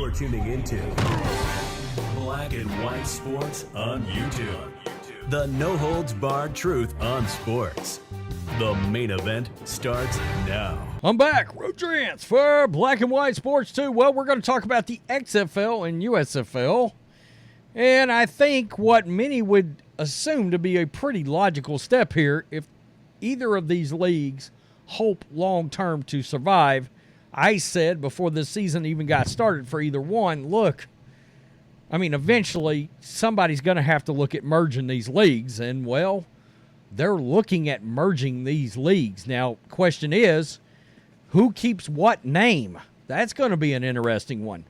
You're tuning into Black and White Sports on YouTube. The no-holds-barred truth on sports. The main event starts now. I'm back. Rodrance for Black and White Sports 2. Well, we're going to talk about the XFL and USFL. And I think what many would assume to be a pretty logical step here, if either of these leagues hope long-term to survive, I said before the season even got started for either one, look, I mean, eventually somebody's going to have to look at merging these leagues. And, well, they're looking at merging these leagues. Now, question is, who keeps what name? That's going to be an interesting one.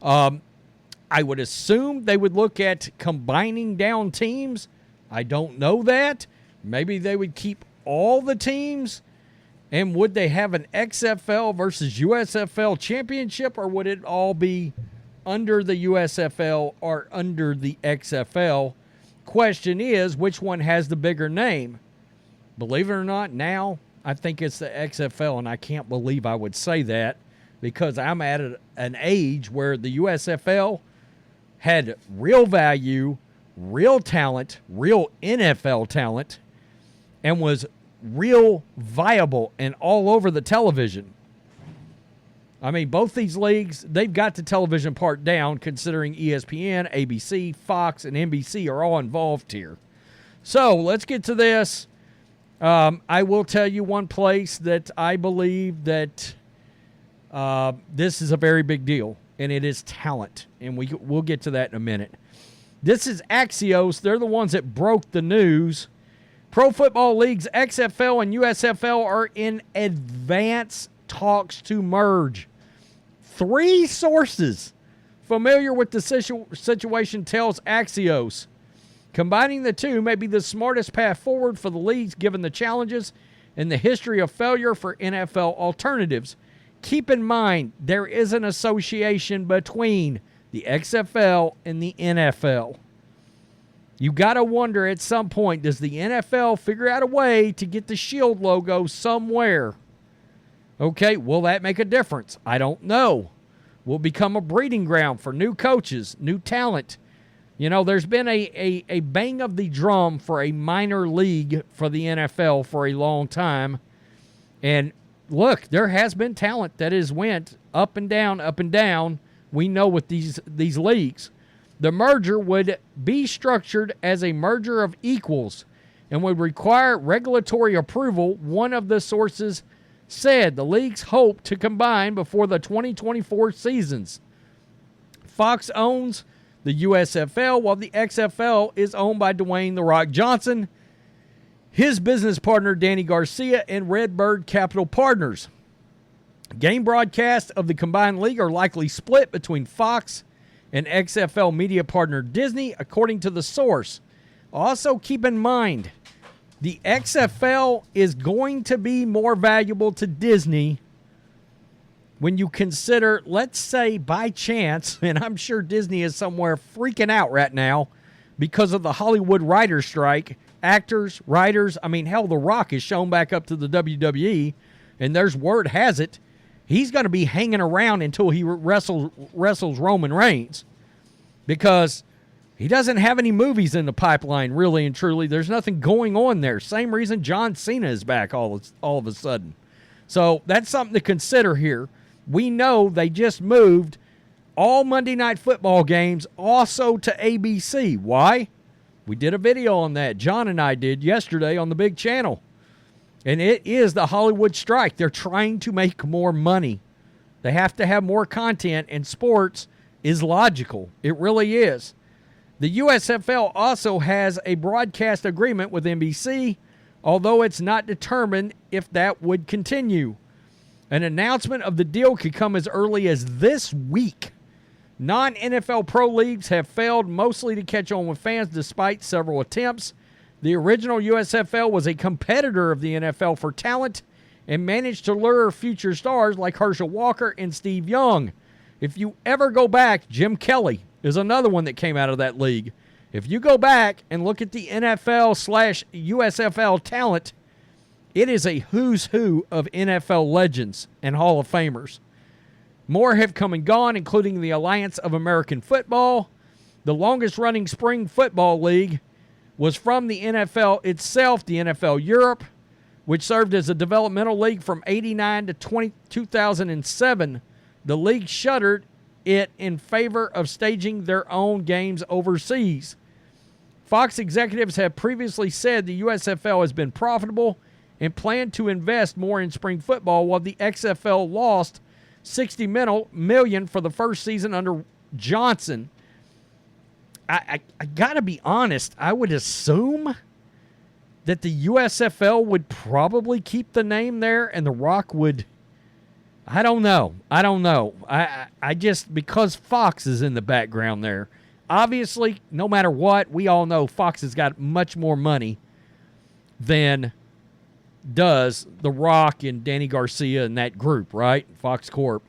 I would assume they would look at combining down teams. I don't know that. Maybe they would keep all the teams. And would they have an XFL versus USFL championship, or would it all be under the USFL or under the XFL? Question is, which one has the bigger name? Believe it or not, now I think it's the XFL, and I can't believe I would say that because I'm at an age where the USFL had real value, real talent, real NFL talent, and was real viable and all over the television. I mean, both these leagues, they've got the television part down, considering ESPN, ABC, Fox, and NBC are all involved here. So let's get to this. I will tell you one place that I believe that this is a very big deal, and it is talent. And we'll get to that in a minute. This is Axios. They're the ones that broke the news. Pro Football Leagues XFL and USFL are in advanced talks to merge. 3 sources familiar with the situation tells Axios. Combining the two may be the smartest path forward for the leagues given the challenges and the history of failure for NFL alternatives. Keep in mind, there is an association between the XFL and the NFL. You got to wonder at some point, does the NFL figure out a way to get the Shield logo somewhere? Okay, will that make a difference? I don't know. Will it become a breeding ground for new coaches, new talent? You know, there's been a bang of the drum for a minor league for the NFL for a long time. And look, there has been talent that has went up and down, up and down. We know with these leagues. The merger would be structured as a merger of equals and would require regulatory approval. One of the sources said the leagues hope to combine before the 2024 seasons. Fox owns the USFL, while the XFL is owned by Dwayne "The Rock" Johnson, his business partner Danny Garcia, and Redbird Capital Partners. Game broadcasts of the combined league are likely split between Fox and XFL media partner Disney, according to the source. Also keep in mind, the XFL is going to be more valuable to Disney when you consider, let's say by chance, and I'm sure Disney is somewhere freaking out right now because of the Hollywood writer's strike, actors, writers, I mean, hell, The Rock is shown back up to the WWE, and there's word has it, he's going to be hanging around until he wrestles Roman Reigns because he doesn't have any movies in the pipeline, really and truly. There's nothing going on there. Same reason John Cena is back all of a sudden. So that's something to consider here. We know they just moved all Monday Night Football games also to ABC. Why? We did a video on that. John and I did yesterday on the big channel. And it is the Hollywood strike. They're trying to make more money. They have to have more content, and sports is logical. It really is. The USFL also has a broadcast agreement with NBC, although it's not determined if that would continue. An announcement of the deal could come as early as this week. Non-NFL pro leagues have failed mostly to catch on with fans despite several attempts. The original USFL was a competitor of the NFL for talent and managed to lure future stars like Herschel Walker and Steve Young. If you ever go back, Jim Kelly is another one that came out of that league. If you go back and look at the NFL/USFL talent, it is a who's who of NFL legends and Hall of Famers. More have come and gone, including the Alliance of American Football. The longest-running spring football league was from the NFL itself, the NFL Europe, which served as a developmental league from 1989 to 2007. The league shuttered it in favor of staging their own games overseas. Fox executives have previously said the USFL has been profitable and plan to invest more in spring football, while the XFL lost $60 million for the first season under Johnson. I got to be honest, I would assume that the USFL would probably keep the name there and The Rock would. I don't know. I just, because Fox is in the background there. Obviously, no matter what, we all know Fox has got much more money than does The Rock and Danny Garcia and that group, right? Fox Corp.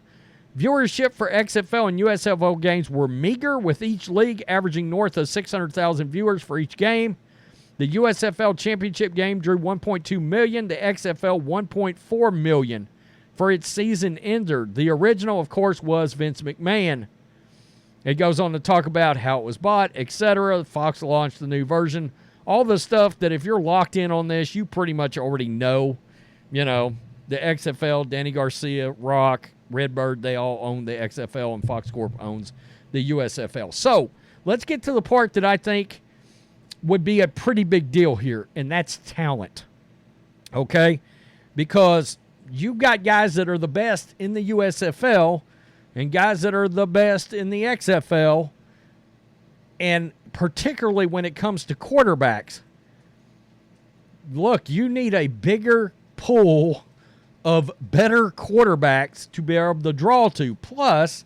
Viewership for XFL and USFL games were meager, with each league averaging north of 600,000 viewers for each game. The USFL championship game drew 1.2 million, the XFL 1.4 million for its season ender. The original, of course, was Vince McMahon. It goes on to talk about how it was bought, etc. Fox launched the new version. All the stuff that if you're locked in on this, you pretty much already know. You know, the XFL, Danny Garcia, Rock, Redbird, they all own the XFL, and Fox Corp owns the USFL. So let's get to the part that I think would be a pretty big deal here, and that's talent. Okay? Because you've got guys that are the best in the USFL and guys that are the best in the XFL, and particularly when it comes to quarterbacks. Look, you need a bigger pool of better quarterbacks to be able to draw to. Plus,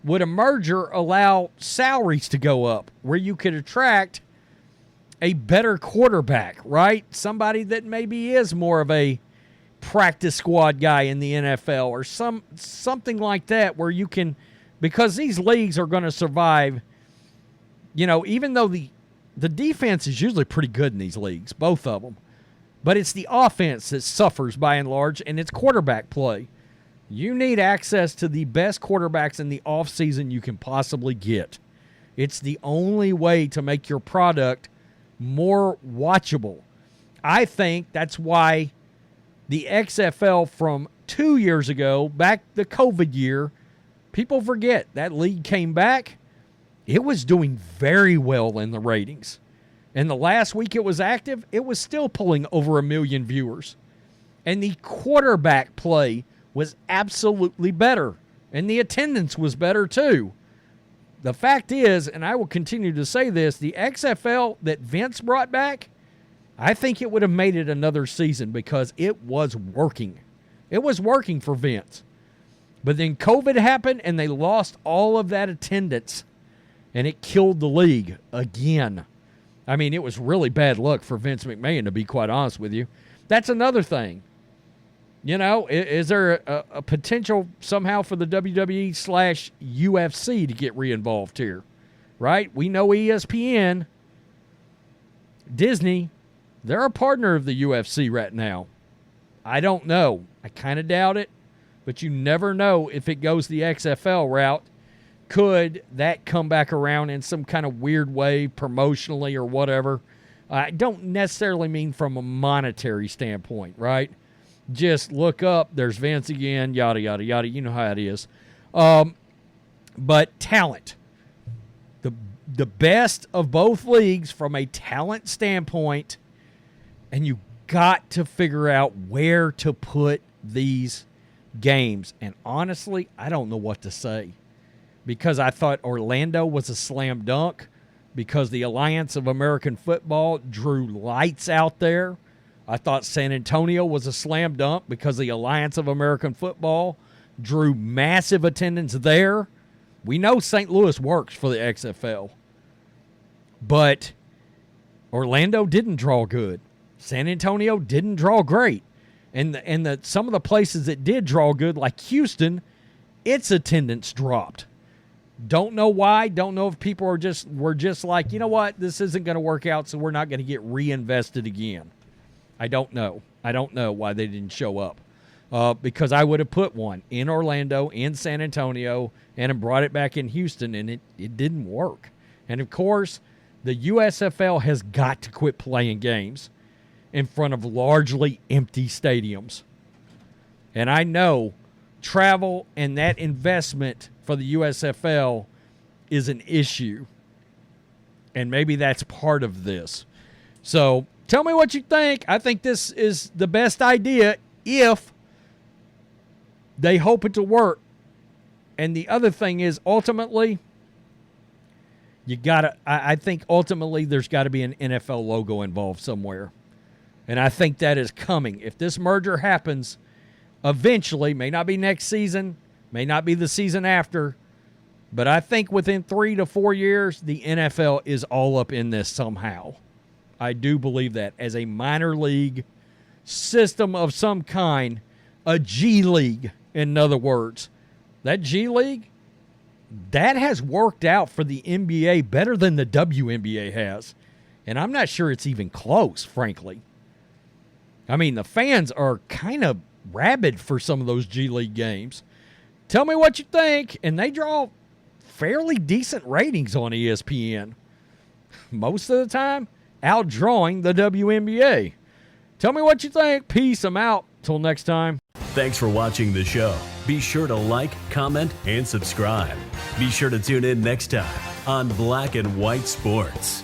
would a merger allow salaries to go up where you could attract a better quarterback, right? Somebody that maybe is more of a practice squad guy in the NFL or something like that, where you can, because these leagues are going to survive, you know, even though the defense is usually pretty good in these leagues, both of them. But it's the offense that suffers by and large, and it's quarterback play. You need access to the best quarterbacks in the offseason you can possibly get. It's the only way to make your product more watchable. I think that's why the XFL from 2 years ago, back the COVID year, people forget that league came back. It was doing very well in the ratings. And the last week it was active, it was still pulling over 1 million viewers. And the quarterback play was absolutely better. And the attendance was better too. The fact is, and I will continue to say this, the XFL that Vince brought back, I think it would have made it another season because it was working. It was working for Vince. But then COVID happened and they lost all of that attendance. And it killed the league again. I mean, it was really bad luck for Vince McMahon, to be quite honest with you. That's another thing. You know, is there a potential somehow for the WWE/UFC to get re-involved here? Right? We know ESPN, Disney, they're a partner of the UFC right now. I don't know. I kind of doubt it. But you never know if it goes the XFL route. Could that come back around in some kind of weird way, promotionally or whatever? I don't necessarily mean from a monetary standpoint, right? Just look up, there's Vince again, yada, yada, yada. You know how it is. But talent. The best of both leagues from a talent standpoint, and you got to figure out where to put these games. And honestly, I don't know what to say. Because I thought Orlando was a slam dunk, because the Alliance of American Football drew lights out there. I thought San Antonio was a slam dunk because the Alliance of American Football drew massive attendance there. We know St. Louis works for the XFL. But Orlando didn't draw good. San Antonio didn't draw great. And some of the places that did draw good, like Houston, its attendance dropped. Don't know why. Don't know if people were just like, you know what, this isn't going to work out, so we're not going to get reinvested again. I don't know. I don't know why they didn't show up. because I would have put one in Orlando, in San Antonio, and have brought it back in Houston, and it didn't work. And, of course, the USFL has got to quit playing games in front of largely empty stadiums. And I know travel and that investment for the USFL is an issue. And maybe that's part of this. So tell me what you think. I think this is the best idea if they hope it to work. And the other thing is, ultimately, I think ultimately there's got to be an NFL logo involved somewhere. And I think that is coming. If this merger happens, eventually, may not be next season, may not be the season after, but I think within 3 to 4 years, the NFL is all up in this somehow. I do believe that. As a minor league system of some kind, a G League, in other words. That G League, that has worked out for the NBA better than the WNBA has. And I'm not sure it's even close, frankly. I mean, the fans are kind of rabid for some of those G League games. Tell me what you think. And they draw fairly decent ratings on ESPN. Most of the time, outdrawing the WNBA. Tell me what you think. Peace. I'm out. Till next time. Thanks for watching the show. Be sure to like, comment, and subscribe. Be sure to tune in next time on Black and White Sports.